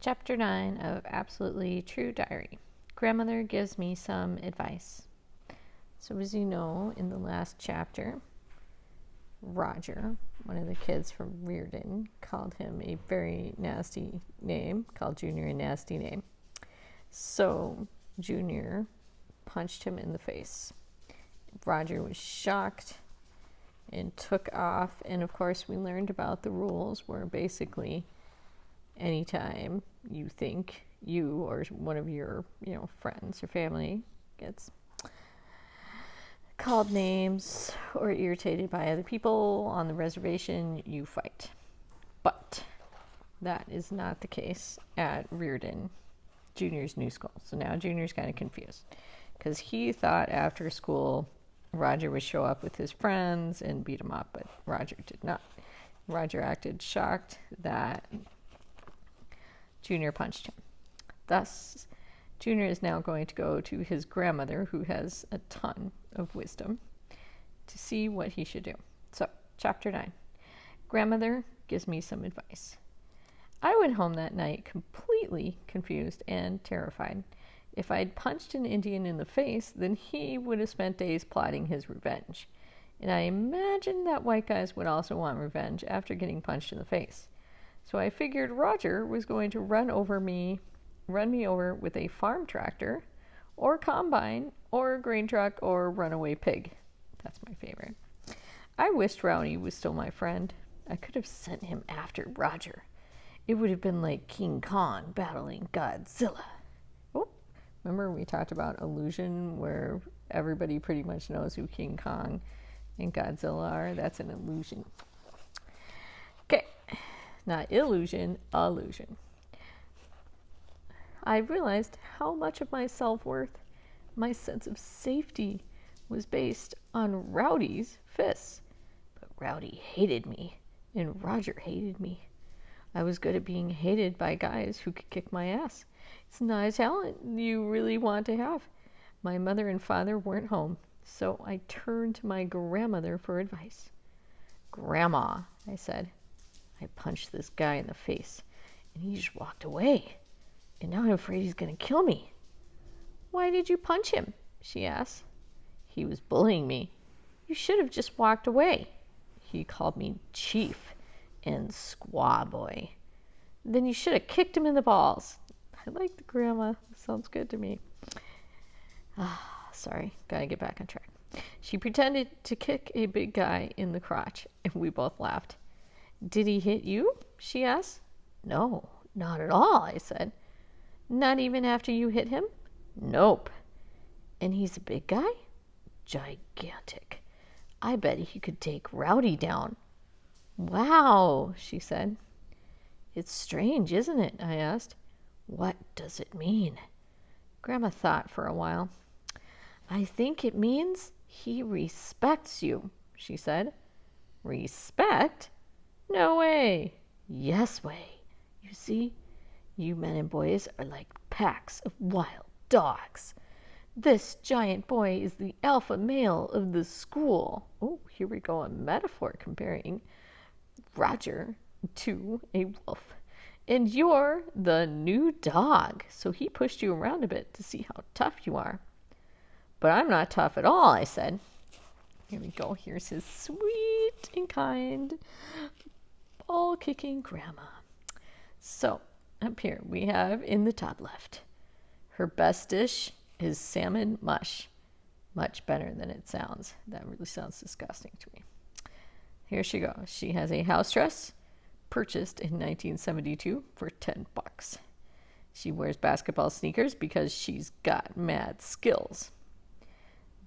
Chapter 9 of Absolutely True Diary. Grandmother gives me some advice. So as you know, in the last chapter, Roger, one of the kids from Reardon, called him a very nasty name, called Junior a nasty name. So Junior punched him in the face. Roger was shocked and took off. And of course, we learned about the rules where basically anytime you think you or one of your, friends or family gets called names or irritated by other people on the reservation, you fight. But that is not the case at Reardon, Junior's new school. So now Junior's kind of confused because he thought after school Roger would show up with his friends and beat him up, but Roger did not. Roger acted shocked that Junior punched him. Thus, Junior is now going to go to his grandmother, who has a ton of wisdom, to see what he should do. So, Chapter 9. Grandmother gives me some advice. I went home that night completely confused and terrified. If I'd punched an Indian in the face, then he would have spent days plotting his revenge. And I imagined that white guys would also want revenge after getting punched in the face. So I figured Roger was going to run me over with a farm tractor, or combine, or grain truck, or runaway pig. That's my favorite. I wished Rowdy was still my friend. I could have sent him after Roger. It would have been like King Kong battling Godzilla. Oh, remember we talked about illusion, where everybody pretty much knows who King Kong and Godzilla are? That's an illusion. Okay. Not illusion, illusion. I realized how much of my self-worth, my sense of safety, was based on Rowdy's fists. But Rowdy hated me, and Roger hated me. I was good at being hated by guys who could kick my ass. It's not a talent you really want to have. My mother and father weren't home, so I turned to my grandmother for advice. Grandma, I said, I punched this guy in the face, and he just walked away. And now I'm afraid he's going to kill me. Why did you punch him? She asked. He was bullying me. You should have just walked away. He called me chief and squaw boy. Then you should have kicked him in the balls. I like the grandma. Sounds good to me. Sorry, gotta get back on track. She pretended to kick a big guy in the crotch, and we both laughed. Did he hit you? She asked. No, not at all, I said. Not even after you hit him? Nope. And he's a big guy? Gigantic. I bet he could take Rowdy down. Wow, she said. It's strange, isn't it? I asked. What does it mean? Grandma thought for a while. I think it means he respects you, she said. Respect? No way. Yes way. You see, you men and boys are like packs of wild dogs. This giant boy is the alpha male of the school. Oh, here we go, a metaphor comparing Roger to a wolf. And you're the new dog. So he pushed you around a bit to see how tough you are. But I'm not tough at all, I said. Here we go. Here's his sweet and kind ball-kicking grandma. So, up here we have in the top left, her best dish is salmon mush. Much better than it sounds. That really sounds disgusting to me. Here she goes. She has a house dress purchased in 1972 for $10. She wears basketball sneakers because she's got mad skills.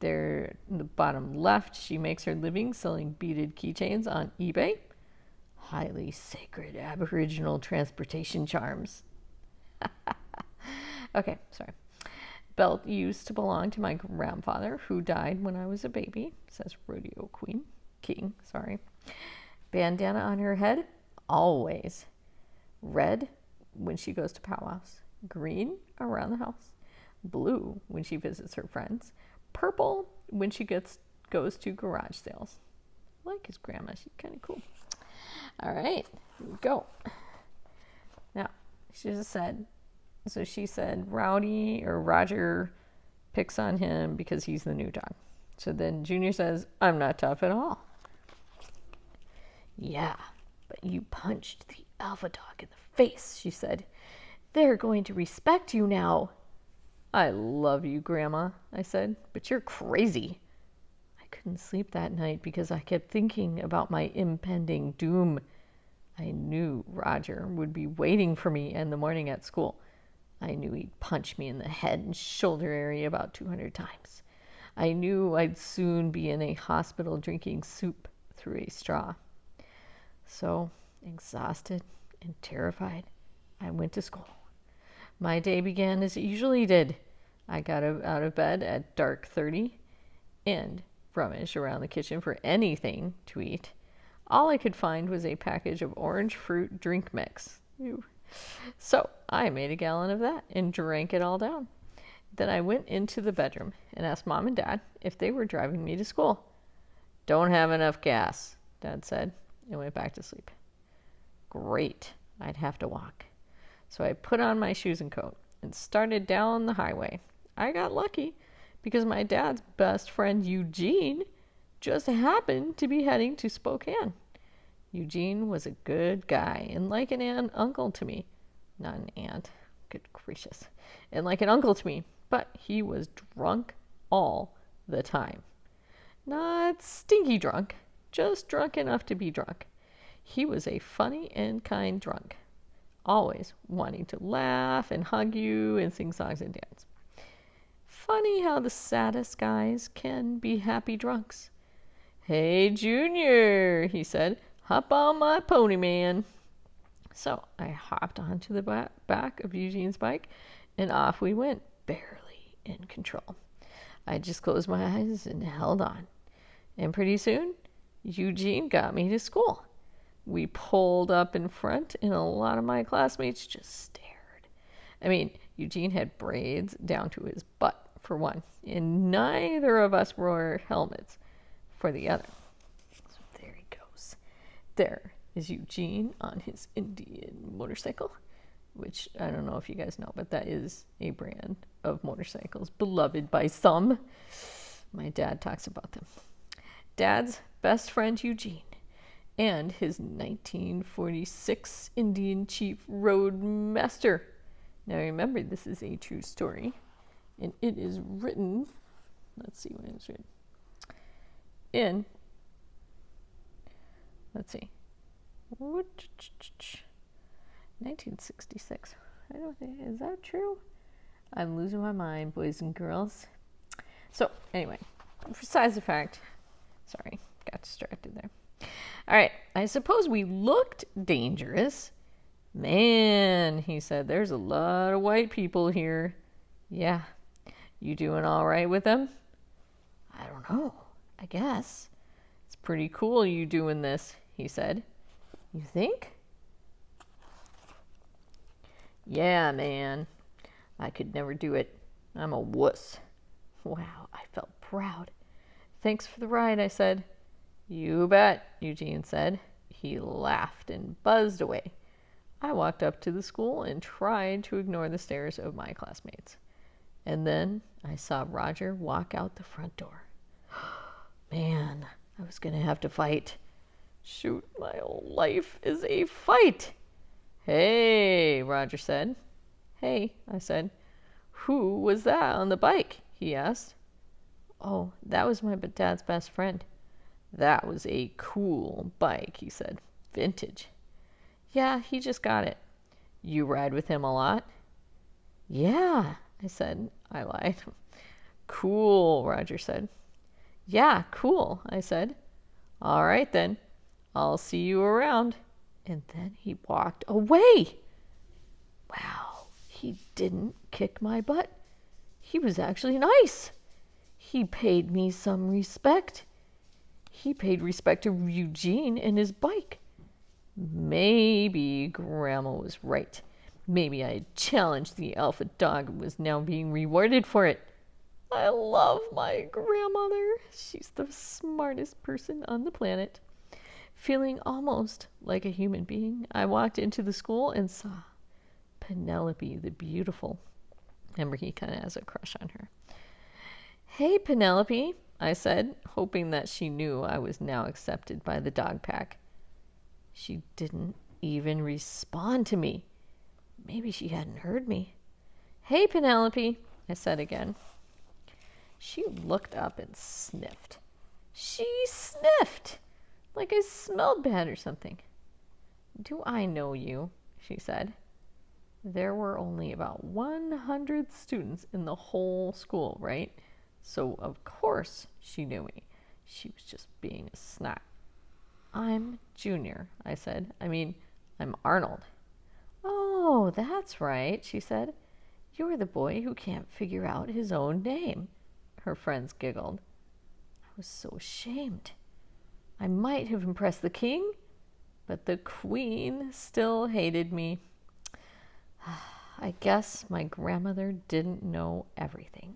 There, in the bottom left, she makes her living selling beaded keychains on eBay. Highly sacred Aboriginal transportation charms. Okay, sorry. Belt used to belong to my grandfather, who died when I was a baby, says Rodeo King. Bandana on her head, always. Red when she goes to powwows. Green around the house. Blue when she visits her friends. Purple when she goes to garage sales. I like his grandma. She's kind of cool. All right, here we go. Now, She just said, so she said, Rowdy or Roger picks on him because he's the new dog. So then Junior says, I'm not tough at all. Yeah, but you punched the alpha dog in the face, she said. They're going to respect you now. I love you, Grandma, I said, but you're crazy. I couldn't sleep that night because I kept thinking about my impending doom. I knew Roger would be waiting for me in the morning at school. I knew he'd punch me in the head and shoulder area about 200 times. I knew I'd soon be in a hospital drinking soup through a straw. So, exhausted and terrified, I went to school. My day began as it usually did. I got out of bed at dark 30 and rummaged around the kitchen for anything to eat. All I could find was a package of orange fruit drink mix. Ew. So I made a gallon of that and drank it all down. Then I went into the bedroom and asked Mom and Dad if they were driving me to school. Don't have enough gas, Dad said, and went back to sleep. Great, I'd have to walk. So I put on my shoes and coat and started down the highway. I got lucky because my dad's best friend Eugene just happened to be heading to Spokane. Eugene was a good guy and like an uncle to me. Not an aunt, good gracious. And like an uncle to me, but he was drunk all the time. Not stinky drunk, just drunk enough to be drunk. He was a funny and kind drunk, always wanting to laugh and hug you and sing songs and dance. Funny how the saddest guys can be happy drunks. Hey, Junior, he said, hop on my pony, man. So I hopped onto the back of Eugene's bike, and off we went, barely in control. I just closed my eyes and held on. And pretty soon, Eugene got me to school. We pulled up in front, and a lot of my classmates just stared. I mean, Eugene had braids down to his butt, for one, and neither of us wore helmets for the other. So there he goes. There is Eugene on his Indian motorcycle, which I don't know if you guys know, but that is a brand of motorcycles beloved by some. My dad talks about them. Dad's best friend Eugene and his 1946 Indian Chief Roadmaster. Now remember, this is a true story, and it is written, let's see when it's written, in, let's see, 1966. I don't think, is that true? I'm losing my mind, boys and girls. So anyway, besides the fact, sorry, got distracted there. All right, I suppose we looked dangerous. Man, he said, there's a lot of white people here. Yeah, you doing all right with them? I don't know, I guess. It's pretty cool you doing this, he said. You think? Yeah, man, I could never do it. I'm a wuss. Wow, I felt proud. Thanks for the ride, I said. You bet, Eugene said. He laughed and buzzed away. I walked up to the school and tried to ignore the stares of my classmates. And then I saw Roger walk out the front door. Man, I was going to have to fight. Shoot, my whole life is a fight. Hey, Roger said. Hey, I said. Who was that on the bike? He asked. Oh, that was my dad's best friend. That was a cool bike, he said. Vintage. Yeah, he just got it. You ride with him a lot? Yeah, I said. I lied. Cool, Roger said. Yeah, cool, I said. All right then. I'll see you around. And then he walked away. Wow, he didn't kick my butt. He was actually nice. He paid me some respect. He paid respect to Eugene and his bike. Maybe Grandma was right. Maybe I had challenged the alpha dog and was now being rewarded for it. I love my grandmother. She's the smartest person on the planet. Feeling almost like a human being, I walked into the school and saw Penelope the Beautiful. Remember, he kind of has a crush on her. Hey, Penelope, I said, hoping that she knew I was now accepted by the dog pack. She didn't even respond to me. Maybe she hadn't heard me. Hey, Penelope, I said again. She looked up and sniffed. She sniffed like I smelled bad or something. Do I know you? She said. There were only about 100 students in the whole school, right? So, of course, she knew me. She was just being a snot. I'm Junior, I said. I'm Arnold. Oh, that's right, she said. You're the boy who can't figure out his own name. Her friends giggled. I was so ashamed. I might have impressed the king, but the queen still hated me. I guess my grandmother didn't know everything.